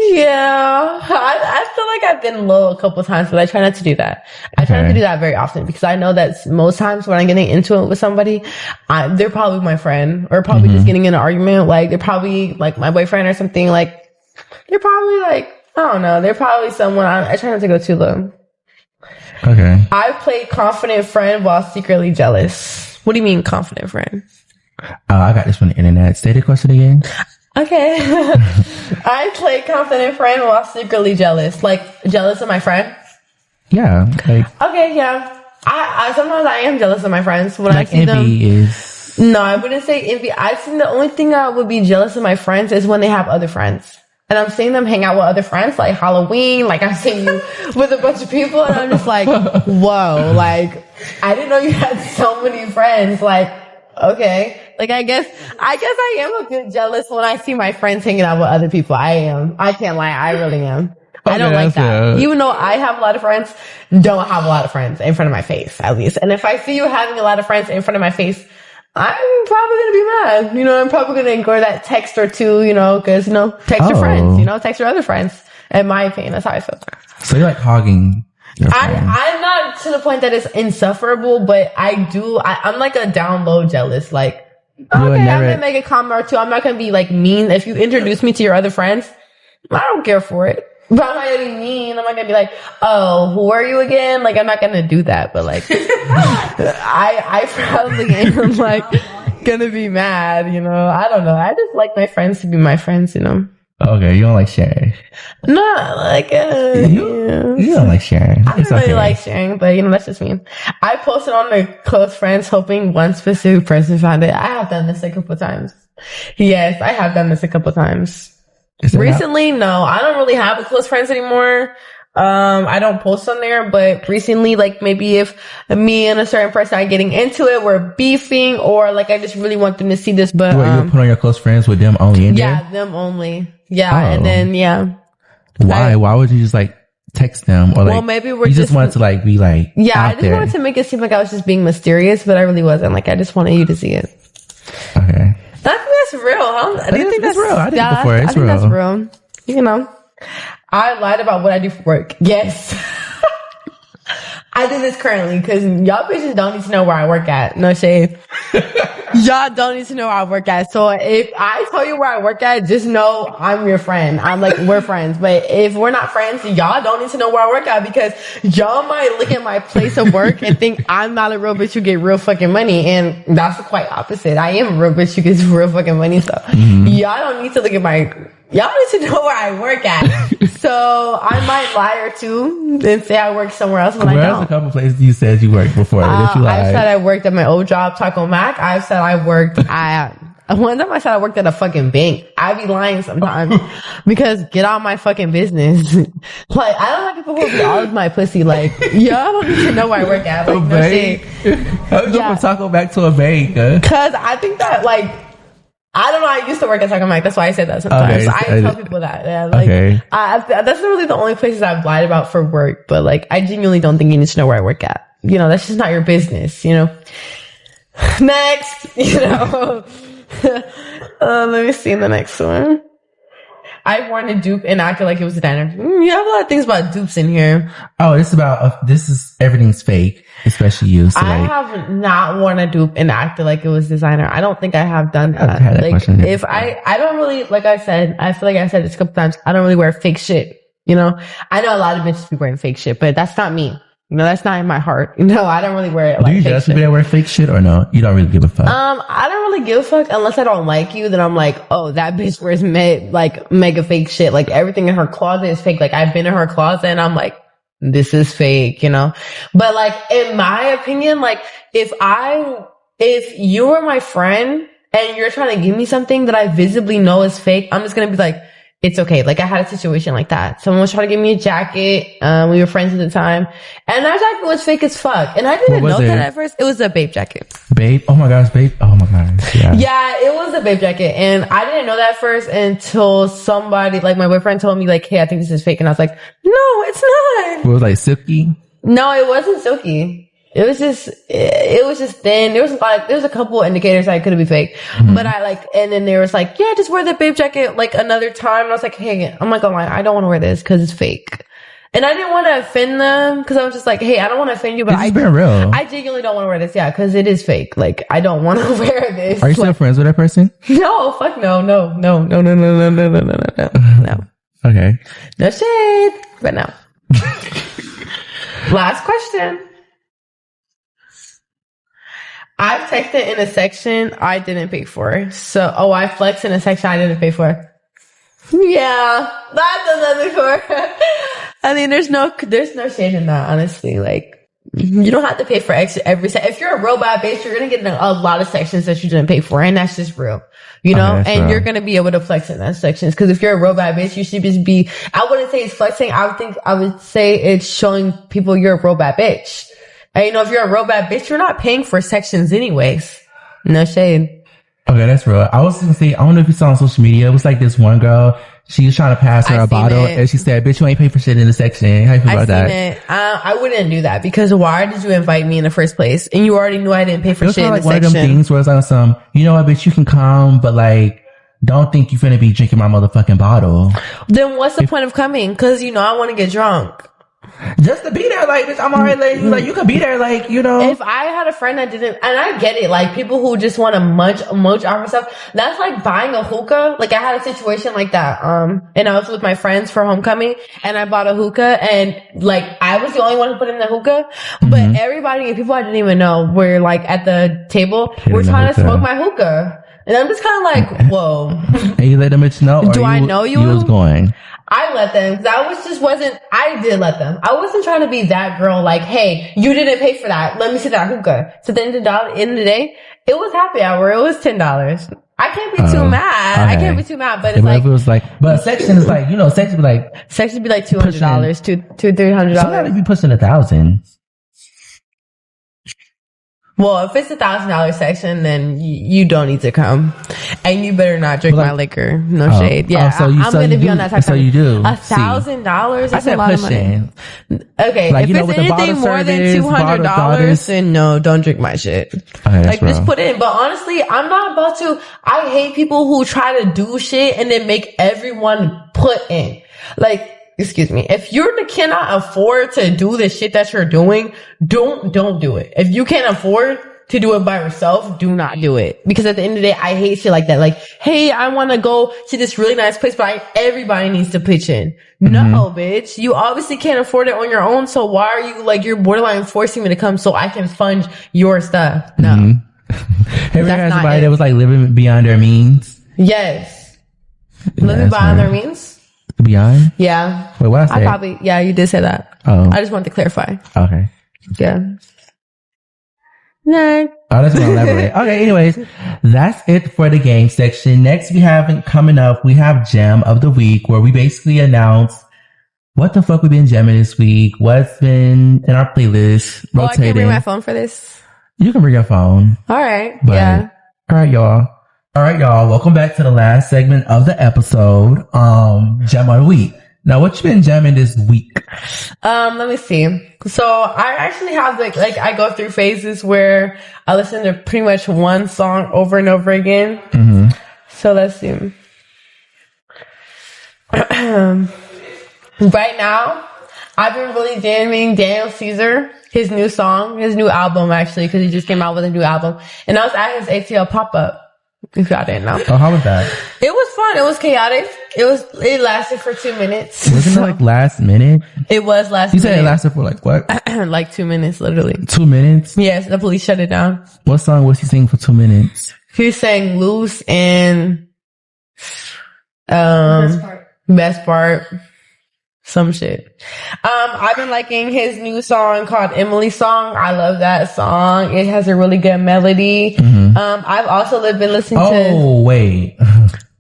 yeah, I feel like I've been low a couple times, but I try not to do that. I try not to do that very often because I know that most times when I'm getting into it with somebody, they're probably my friend or probably just getting in an argument. Like they're probably like my boyfriend or something. Like they're probably like, I don't know. They're probably someone. I try not to go too low. Okay. I played confident friend while secretly jealous. What do you mean confident friend? I got this from the internet. Say the question again. Okay. I played confident friend while secretly jealous. Like jealous of my friend? Yeah. Like, okay, yeah. I sometimes I am jealous of my friends when like I see them. is... No, I wouldn't say envy. I think the only thing I would be jealous of my friends is when they have other friends. And I'm seeing them hang out with other friends, like Halloween, like I'm seeing you with a bunch of people, and I'm just like, whoa, like, I didn't know you had so many friends, like, okay. Like, I guess I am a bit jealous when I see my friends hanging out with other people. I am. I can't lie. I really am. I don't like that. Even though I have a lot of friends, don't have a lot of friends in front of my face, at least. And if I see you having a lot of friends in front of my face, I'm probably going to be mad. You know, I'm probably going to ignore that text or two, you know, because, you know, text your friends, you know, text your other friends. In my opinion, that's how I feel. So you're like hogging your friends. I'm not to the point that it's insufferable, but I'm like a down low jealous. Like, okay, I'm going to make a comment or two. I'm not going to be like mean. If you introduce me to your other friends, I don't care for it. But I'm not going to be mean. I'm not going to be like, oh, who are you again? Like, I'm not going to do that. But like, I probably am like going to be mad, you know? I don't know. I just like my friends to be my friends, you know? Okay, you don't like sharing. No, like, you don't like sharing. I don't really like sharing, but you know, that's just me. I posted on the close friends hoping one specific person found it. I have done this a couple times. Yes, I have done this a couple times. Recently, no, I don't really have close friends anymore. I don't post on there, but recently, like maybe if me and a certain person are getting into it, we're beefing, or like I just really want them to see this, but you put on your close friends with them only in there? Yeah, them only. Yeah, and then Why? Why would you just like text them or like? Well, maybe we're you just wanted to like be like I just wanted to make it seem like I was just being mysterious, but I really wasn't. Like I just wanted you to see it. Okay. I think that's real, huh? Do you think that's real? I did it before. I think that's real. You know, I lied about what I do for work. Yes. I do this currently because y'all bitches don't need to know where I work at. No shade. Y'all don't need to know where I work at. So if I tell you where I work at, just know I'm your friend. I'm like, we're friends. But if we're not friends, y'all don't need to know where I work at because y'all might look at my place of work and think I'm not a real bitch who get real fucking money. And that's quite opposite. I am a real bitch who gets real fucking money. So y'all don't need to look at y'all need to know where I work at. So I might lie or two and say I work somewhere else when I don't. Where's a couple places you said you worked before? If you lied. I've said I worked at my old job, Taco Mac. I've said I worked at, one time I said I worked at a fucking bank. I be lying sometimes because get out my fucking business. Like, I don't like people who be all of my pussy. Like, y'all don't need to know where I work at. Like, no shit. How you go from Taco Mac to a bank? Cause I think that like, I don't know. I used to work at Taco Mac. That's why I say that sometimes. Okay, I tell people that. Yeah, like, okay. That's really the only places I've lied about for work. But like, I genuinely don't think you need to know where I work at. You know, that's just not your business. You know. Next, you know. Let me see the next one. I worn a dupe and acted like it was a diner. You have a lot of things about dupes in here. Oh, it's about everything's fake, especially you. So I have not worn a dupe and acted like it was designer. I don't think I have done that. Like, if I don't really, like I said, I feel like I said this a couple times, I don't really wear fake shit. You know, I know a lot of bitches be wearing fake shit, but that's not me. You know, that's not in my heart. No, I don't really wear it. Like, do you judge people that wear fake shit or no? You don't really give a fuck. I don't really give a fuck unless I don't like you. Then I'm like, oh, that bitch wears mega fake shit. Like everything in her closet is fake. Like I've been in her closet and I'm like, this is fake, you know? But like, in my opinion, like if you were my friend and you're trying to give me something that I visibly know is fake, I'm just going to be like, it's okay. Like I had a situation like that. Someone was trying to give me a jacket. We were friends at the time and that jacket was fake as fuck. And I didn't know that at first. It was a Bape jacket. Bape? Oh my gosh, Bape. Oh my gosh. Yeah. Yeah, it was a Bape jacket. And I didn't know that at first until somebody, like my boyfriend told me like, hey, I think this is fake. And I was like, no, it's not. It was like silky? No, it wasn't silky. It was just thin. There was a couple indicators that it could be fake. Mm-hmm. But and then there was like, yeah, just wear the Bape jacket like another time. And I was like, hey, I'm not gonna lie, I don't want to wear this because it's fake. And I didn't want to offend them because I was just like, hey, I don't want to offend you, but I genuinely don't want to wear this. Yeah, because it is fake. Like, I don't want to wear this. Are you still friends with that person? No, fuck no. Okay. No shade, but no. Last question. I've texted in a section I didn't pay for. So, I flexed in a section I didn't pay for. Yeah, I've done that before. I mean, there's no shade in that, honestly. Like, you don't have to pay for every section. If you're a real bad bitch, you're gonna get a lot of sections that you didn't pay for, and that's just real. You know, and real. You're gonna be able to flex in that sections. Cause if you're a real bad bitch, you should just be, I wouldn't say it's flexing. I would say it's showing people you're a real bad bitch. And you know, if you're a real bad bitch, you're not paying for sections anyways. No shade. Okay, that's real. I was gonna say, I don't know if you saw on social media, it was like this one girl, she was trying to pass her a bottle and she said, bitch, you ain't pay for shit in the section. How you feel about that? I wouldn't do that because why did you invite me in the first place? And you already knew I didn't pay for shit in the section. It was kind of like one of them things where it's like some, you know what, bitch, you can come, but like, don't think you're finna be drinking my motherfucking bottle. Then what's the point of coming? Cause you know, I want to get drunk. Just to be there, like, bitch, I'm already letting you, like, you could be there, like, you know. If I had a friend that didn't, and I get it, like, people who just want to munch off of stuff, that's like buying a hookah. Like, I had a situation like that, and I was with my friends for homecoming, and I bought a hookah, and, like, I was the only one who put in the hookah, but everybody and people I didn't even know were, like, at the table, were trying to smoke my hookah. And I'm just kind of like, whoa. And you let them bitch know? Do I know you? You was going. I let them, because I did let them. I wasn't trying to be that girl like, hey, you didn't pay for that. Let me see that hookah. So then at the end of the day, it was happy hour. It was $10. I can't be too mad. Okay. I can't be too mad, but it's like, it was like, but section is like, you know, section be like $200, $300. Sometimes you be pushing 1,000. Well, if it's $1,000 section, then you don't need to come, and you better not drink my liquor. No shade. Yeah, I'm going to be on that type of. So you do $1,000. That's a lot of money. Okay, like, if it's anything more than $200, then no, don't drink my shit. Okay, like just put it in. But honestly, I'm not about to. I hate people who try to do shit and then make everyone put in. Like, excuse me, if you cannot afford to do the shit that you're doing, don't do it. If you can't afford to do it by yourself, do not do it. Because at the end of the day, I hate shit like that. Like, hey, I want to go to this really nice place, but everybody needs to pitch in. No, bitch. You obviously can't afford it on your own. So why are you like, you're borderline forcing me to come so I can fund your stuff? No. Have you ever had somebody that was like living beyond their means? Yes. Living beyond their means? Beyond? Yeah. Wait, what I say? Yeah, you did say that. Oh. I just wanted to clarify. Okay. Yeah. No. Oh, that's gonna elaborate. Okay, anyways, that's it for the game section. Next, we have coming up, we have Gem of the Week, where we basically announce what the fuck we've been jamming this week, what's been in our playlist, rotating. Oh, I can't bring my phone for this. You can bring your phone. All right. But, yeah. All right, y'all. Welcome back to the last segment of the episode. Gem of the Week. Now, what you been jamming this week? Let me see. So I actually have like I go through phases where I listen to pretty much one song over and over again. Mm-hmm. So let's see. Right now, I've been really jamming Daniel Caesar, his new album actually, because he just came out with a new album, and I was at his ATL pop-up. If y'all didn't know. Oh, how was that? It was fun. It was chaotic. It lasted for 2 minutes. Wasn't it like last minute? It was last minute. You said it lasted for like what? Like 2 minutes, literally. 2 minutes? Yes, the police shut it down. What song was he singing for 2 minutes? He sang Loose and Best Part. Some shit. I've been liking his new song called Emily Song. I love that song. It has a really good melody. Mm-hmm. I've also been listening to... Oh, wait.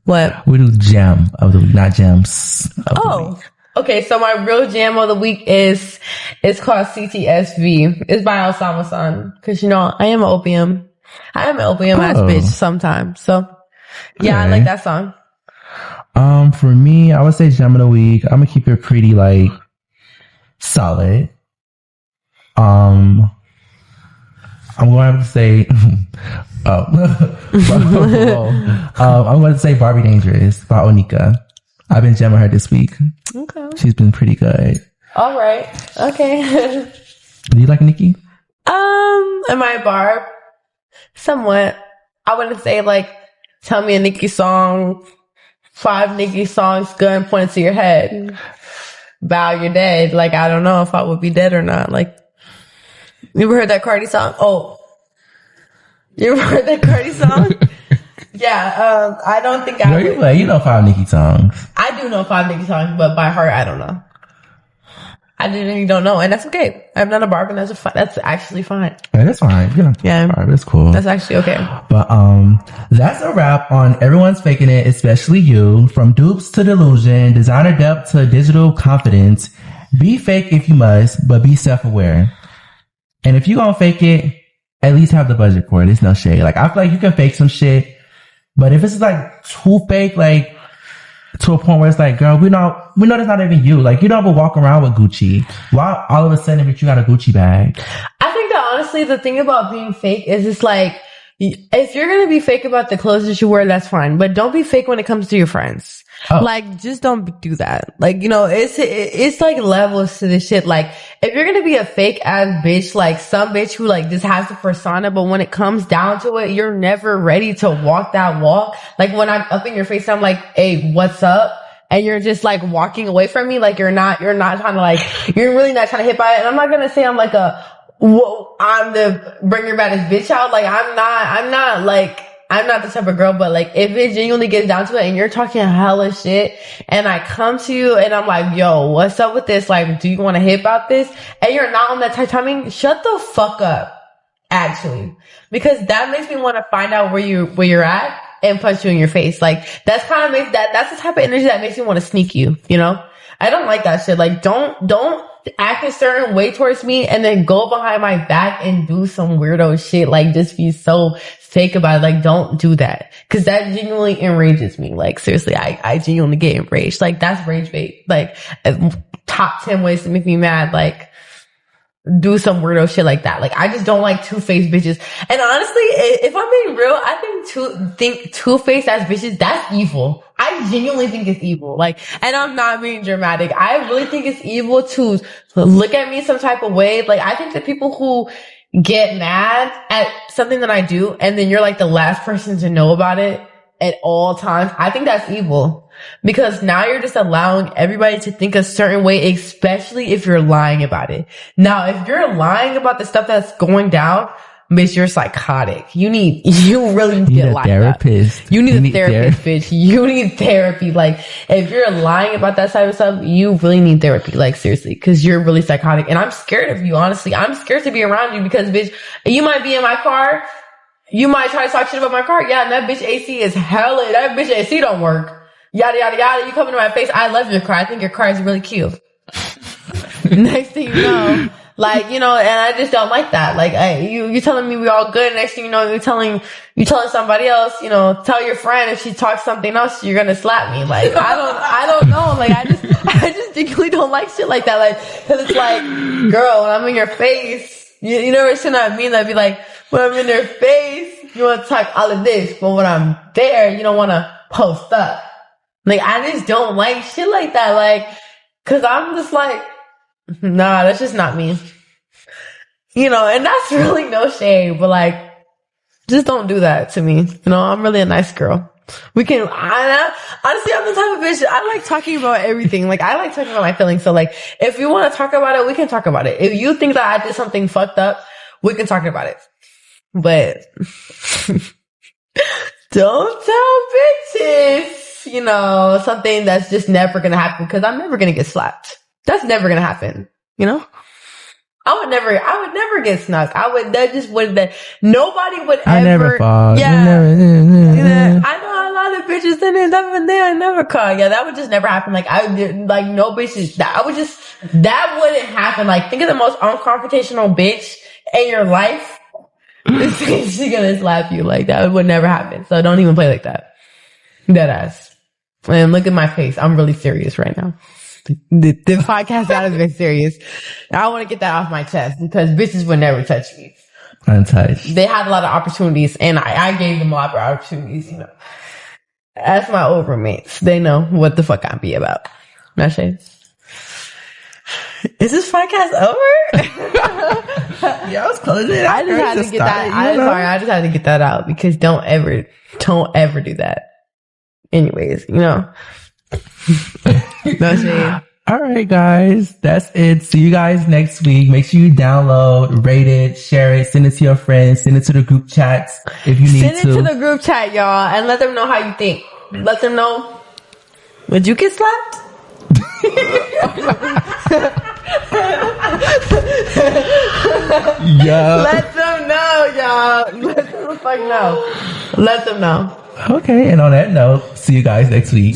What? We do Jam of the Week, not Gems of the Week. Okay. So my real jam of the week it's called CTSV. It's by Osama-san. Cause you know, I am an opium ass bitch sometimes. So yeah, I like that song. For me, I would say Gem of the Week. I'm gonna keep it pretty like solid. I'm going to say, I'm going to say Barbie Dangerous by Onika. I've been jamming her this week. Okay. She's been pretty good. All right. Okay. Do you like Nicki? Am I a Barb? Somewhat. I wouldn't say like, tell me a Nicki song, 5 Nicki songs, gun pointed to your head. Bow, you're dead. Like, I don't know if I would be dead or not. Like, you ever heard that Cardi song? Oh. You ever heard that Cardi song? Yeah, I don't think I would. You know 5 Nicki songs. I do know 5 Nicki songs, but by heart, I don't know. I really don't know, and that's okay. I'm not a Barb, and that's actually fine. Yeah, that's fine. Yeah, Barb, that's cool. That's actually okay. But that's a wrap on Everyone's Faking It, especially you. From dupes to delusion, designer depth to digital confidence. Be fake if you must, but be self-aware. And if you gonna fake it, at least have the budget for it. It's no shade. Like, I feel like you can fake some shit, but if it's like too fake, like to a point where it's like, girl, we know that's not even you. Like, you don't ever walk around with Gucci. Why all of a sudden you got a Gucci bag? I think that honestly, the thing about being fake is it's like, if you're gonna be fake about the clothes that you wear, that's fine. But don't be fake when it comes to your friends. Oh. Like, just don't do that. Like, you know, it's like levels to this shit. Like, if you're gonna be a fake ass bitch, like some bitch who like just has the persona, but when it comes down to it, you're never ready to walk that walk. Like, when I'm up in your face, I'm like, hey, what's up? And you're just like walking away from me. Like, you're not trying to like, you're really not trying to hit by it. And I'm not gonna say I'm like I'm the bring your baddest bitch out. Like, I'm not the type of girl, but like, if it genuinely gets down to it and you're talking hella shit and I come to you and I'm like, yo, what's up with this? Like, do you want to hit about this? And you're not on that type of timing, shut the fuck up, actually. Because that makes me want to find out where you're at and punch you in your face. Like, that's the type of energy that makes me want to sneak you, you know? I don't like that shit. Like, don't act a certain way towards me and then go behind my back and do some weirdo shit. Like, just be so fake about it. Like, don't do that. Cause that genuinely enrages me. Like, seriously, I genuinely get enraged. Like, that's rage bait. Like, top 10 ways to make me mad. Like, do some weirdo shit like that. Like, I just don't like two-faced bitches. And honestly, if I'm being real, I think two-faced ass bitches, that's evil. I I genuinely think it's evil. Like, and I'm not being dramatic. I really think it's evil to look at me some type of way. Like, I think that people who get mad at something that I do and then you're like the last person to know about it at all times, I think that's evil. Because now you're just allowing everybody to think a certain way, especially if you're lying about it. Now, if you're lying about the stuff that's going down, bitch, you're psychotic. You really need to get locked up. You need a therapist, bitch. You need therapy. Like, if you're lying about that type of stuff, you really need therapy. Like, seriously, because you're really psychotic. And I'm scared of you, honestly. I'm scared to be around you because, bitch, you might be in my car. You might try to talk shit about my car. Yeah, and that bitch AC is hella. That bitch AC don't work. Yada, yada, yada. You come into my face. I love your car. I think your car is really cute. Next thing you know, like, you know, and I just don't like that. Like, you telling me we all good. Next thing you know, you telling somebody else, you know, tell your friend if she talks something else, you're gonna slap me. Like, I don't know. Like, I just genuinely don't like shit like that. Like, cause it's like, girl, when I'm in your face, you never seen that meme that'd be like, when I'm in your face, you want to talk all of this, but when I'm there, you don't want to post up. Like, I just don't like shit like that. Like, cause I'm just like, nah, that's just not me. You know, and that's really no shade, but like, just don't do that to me. You know, I'm really a nice girl. Honestly, I'm the type of bitch, I like talking about everything. Like, I like talking about my feelings. So like, if you want to talk about it, we can talk about it. If you think that I did something fucked up, we can talk about it. But don't tell bitches, you know, something that's just never gonna happen because I'm never gonna get slapped. That's never gonna happen, you know? I would never get snuck. Nobody would ever. I never fall. Yeah. I know a lot of bitches in it, I never caught. Yeah, that would just never happen. Like, no bitches, that wouldn't happen. Like, think of the most unconfrontational bitch in your life. She's gonna slap you. Like, that would never happen. So don't even play like that. Dead ass. And look at my face. I'm really serious right now. The podcast out is very serious. I want to get that off my chest because bitches would never touch me. Untouched. They had a lot of opportunities and I gave them a lot of opportunities, you know. Ask my old roommates. They know what the fuck I be about. Not shade. Is this podcast over? Yeah, I was closing it. I just had to get that. I just had to get that out because don't ever do that. Anyways, you know. No shade. All right, guys, that's it. See you guys next week. Make sure you download, rate it, share it, send it to your friends, send it to the group chats if you need to. Send it to the group chat, y'all, and let them know how you think. Let them know. Would you get slapped? Yeah. Let them know, y'all. Let them the fuck know. Let them know. Okay, and on that note, see you guys next week.